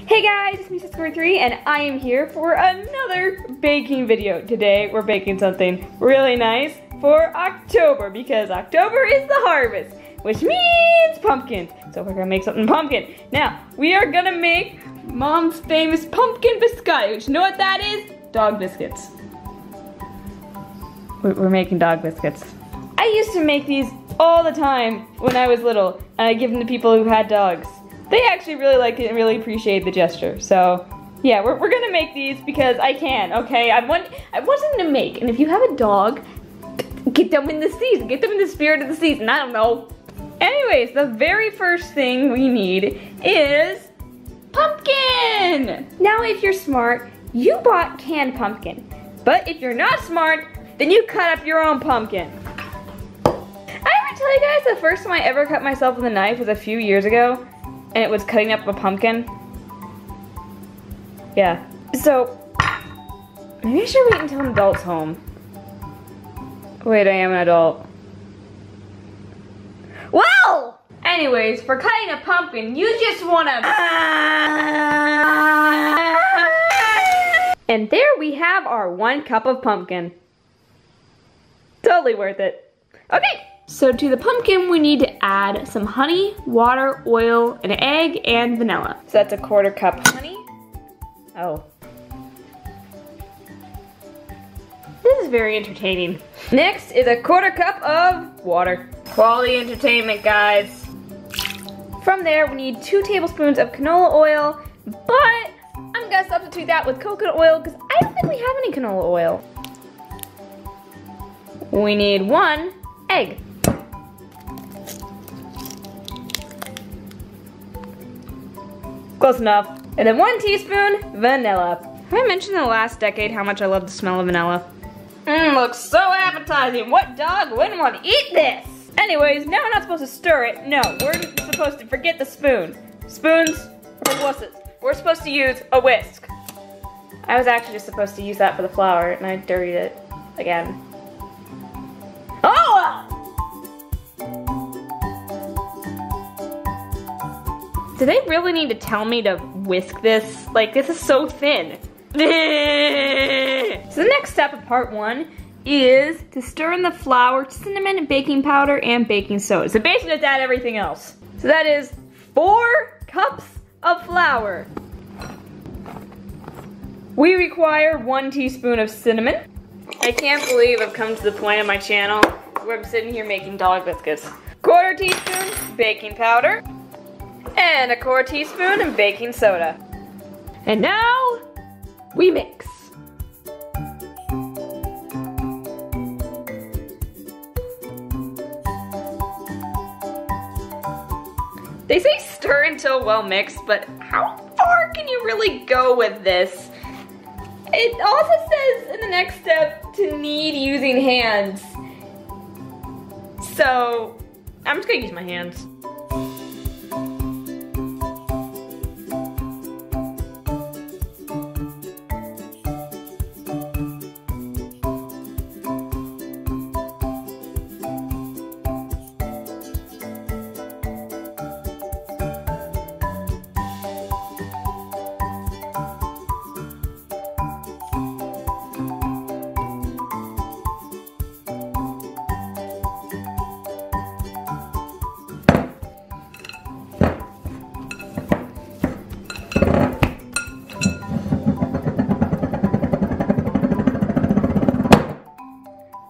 Hey guys, it's me, Biscotti, and I am here for another baking video. Today we're baking something really nice for October because October is the harvest, which means pumpkin. So we're gonna make something pumpkin. Now, we are gonna make Mom's famous pumpkin biscotti, which you know what that is? Dog biscuits. We're making dog biscuits. I used to make these all the time when I was little, and I give them to people who had dogs. They actually really liked it and really appreciate the gesture. So, yeah, we're gonna make these because I can, okay? I want something to make, and if you have a dog, get them in the season. Get them in the spirit of the season, I don't know. Anyways, the very first thing we need is pumpkin! Now, if you're smart, you bought canned pumpkin. But if you're not smart, then you cut up your own pumpkin. I ever tell you guys the first time I ever cut myself with a knife was a few years ago? And it was cutting up a pumpkin. Yeah. So, maybe I should wait until an adult's home. Wait, I am an adult. Well! Anyways, for cutting a pumpkin, you just wanna... And there we have our 1 cup of pumpkin. Totally worth it. Okay. So to the pumpkin, we need to add some honey, water, oil, an egg, and vanilla. So that's a 1/4 cup honey. Oh. This is very entertaining. Next is a 1/4 cup of water. Quality entertainment, guys. From there, we need 2 tablespoons of canola oil, but I'm gonna substitute that with coconut oil because I don't think we have any canola oil. We need 1 egg. Close enough. And then 1 teaspoon vanilla. Have I mentioned in the last decade how much I love the smell of vanilla? Looks so appetizing. What dog wouldn't want to eat this? Anyways, now we're not supposed to stir it. No, we're supposed to forget the spoon. Spoons are wusses. We're supposed to use a whisk. I was actually just supposed to use that for the flour and I dirtied it again. Oh! Do they really need to tell me to whisk this? Like, this is so thin. So the next step of part 1 is to stir in the flour, cinnamon, baking powder, and baking soda. So basically just add everything else. So that is 4 cups of flour. We require 1 teaspoon of cinnamon. I can't believe I've come to the point of my channel where I'm sitting here making dog biscuits. 1/4 teaspoon baking powder. And a 1/4 teaspoon of baking soda. And now, we mix. They say stir until well mixed, but how far can you really go with this? It also says in the next step to need using hands. So, I'm just gonna use my hands.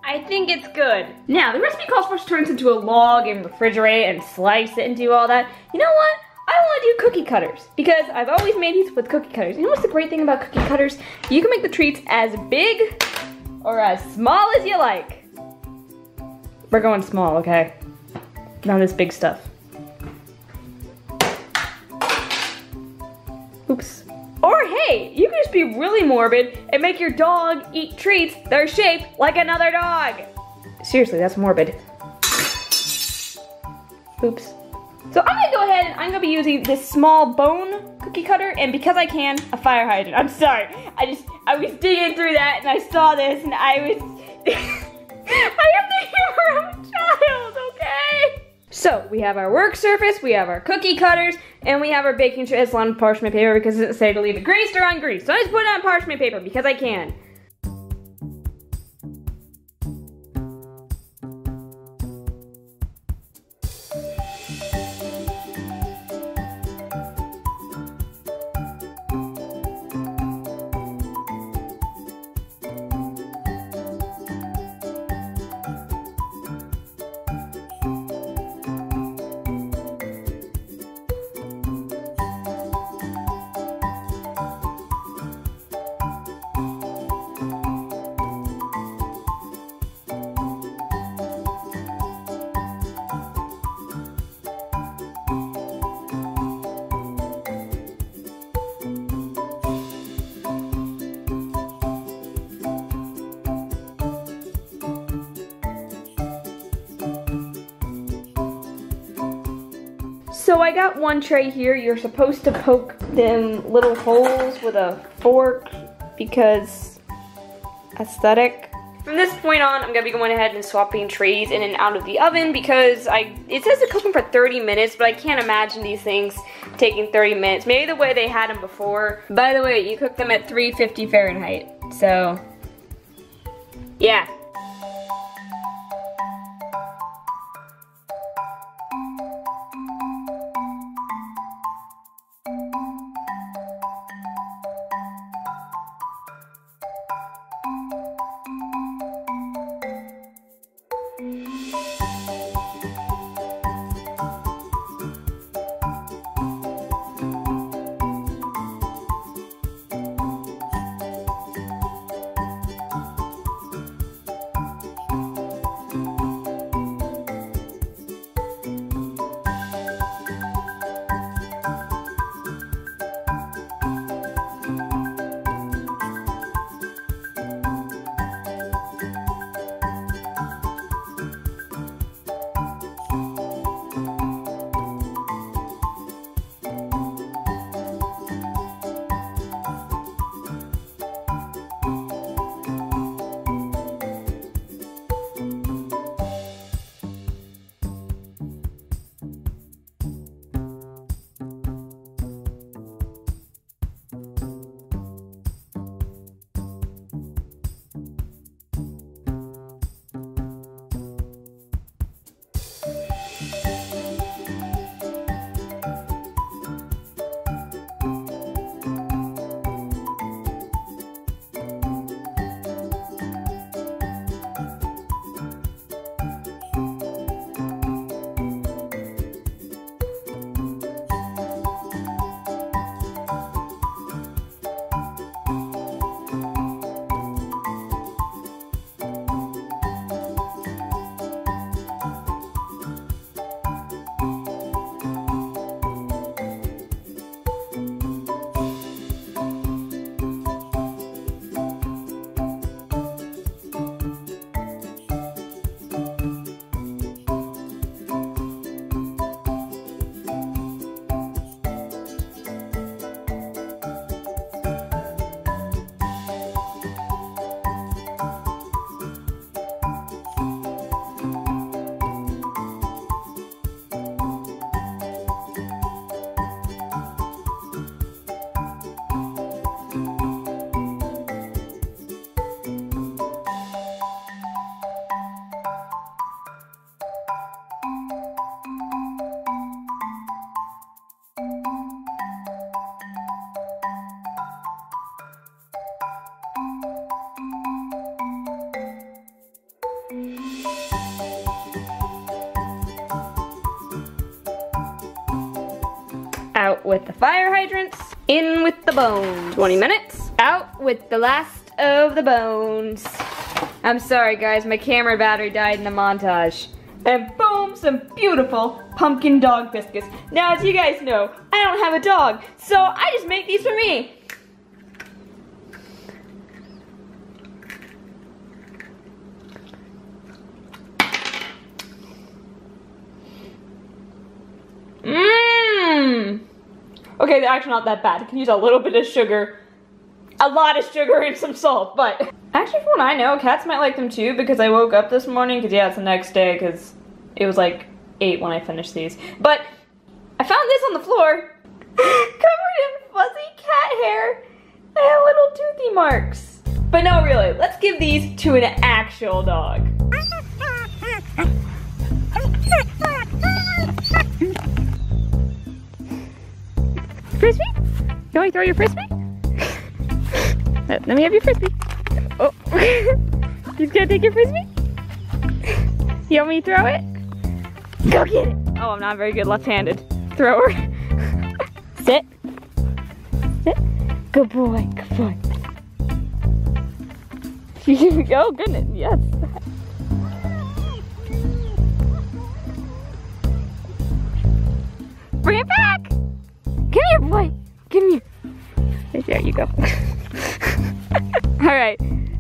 I think it's good. Now, the recipe calls for us to turn this into a log and refrigerate and slice it and do all that. You know what? I want to do cookie cutters because I've always made these with cookie cutters. You know what's the great thing about cookie cutters? You can make the treats as big or as small as you like. We're going small, okay? Not this big stuff. Oops. Or hey, you can just be really morbid and make your dog eat treats that are shaped like another dog. Seriously, that's morbid. Oops. So I'm gonna go ahead and I'm gonna be using this small bone cookie cutter, and because I can, a fire hydrant. I'm sorry. I was digging through that and I saw this and I was, I have the humor of a child, okay? So, we have our work surface, we have our cookie cutters, and we have our baking tray. It's on parchment paper because it doesn't say to leave it greased or ungreased. So I just put it on parchment paper because I can. So I got one tray here. You're supposed to poke them little holes with a fork because aesthetic. From this point on, I'm gonna be going ahead and swapping trays in and out of the oven because it says to cook them for 30 minutes, but I can't imagine these things taking 30 minutes. Maybe the way they had them before. By the way, you cook them at 350 Fahrenheit. So, yeah. Out with the fire hydrants, in with the bones. 20 minutes, out with the last of the bones. I'm sorry guys, my camera battery died in the montage. And boom, some beautiful pumpkin dog biscuits. Now as you guys know, I don't have a dog, so I just make these for me. Okay, they're actually not that bad. I can use a little bit of sugar, a lot of sugar and some salt, but actually from what I know, cats might like them too because I woke up this morning, because yeah, it's the next day because it was like 8 when I finish these. But I found this on the floor, covered in fuzzy cat hair and little toothy marks. But no, really, let's give these to an actual dog. Frisbee? You want me to throw your frisbee? Let me have your frisbee. Oh, he's gonna take your frisbee? You want me to throw it? Go get it. Oh, I'm not a very good left-handed thrower. Sit. Sit. Good boy, good boy. Here we go, goodness, yes. Bring it back. Come here, boy. Come here. There you go. All right.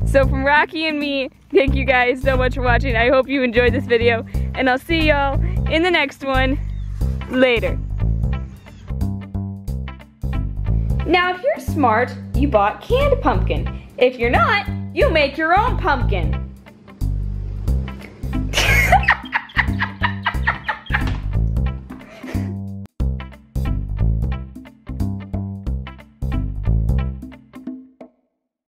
So from Rocky and me, thank you guys so much for watching. I hope you enjoyed this video, and I'll see y'all in the next one. Later. Now, if you're smart, you bought canned pumpkin. If you're not, you make your own pumpkin.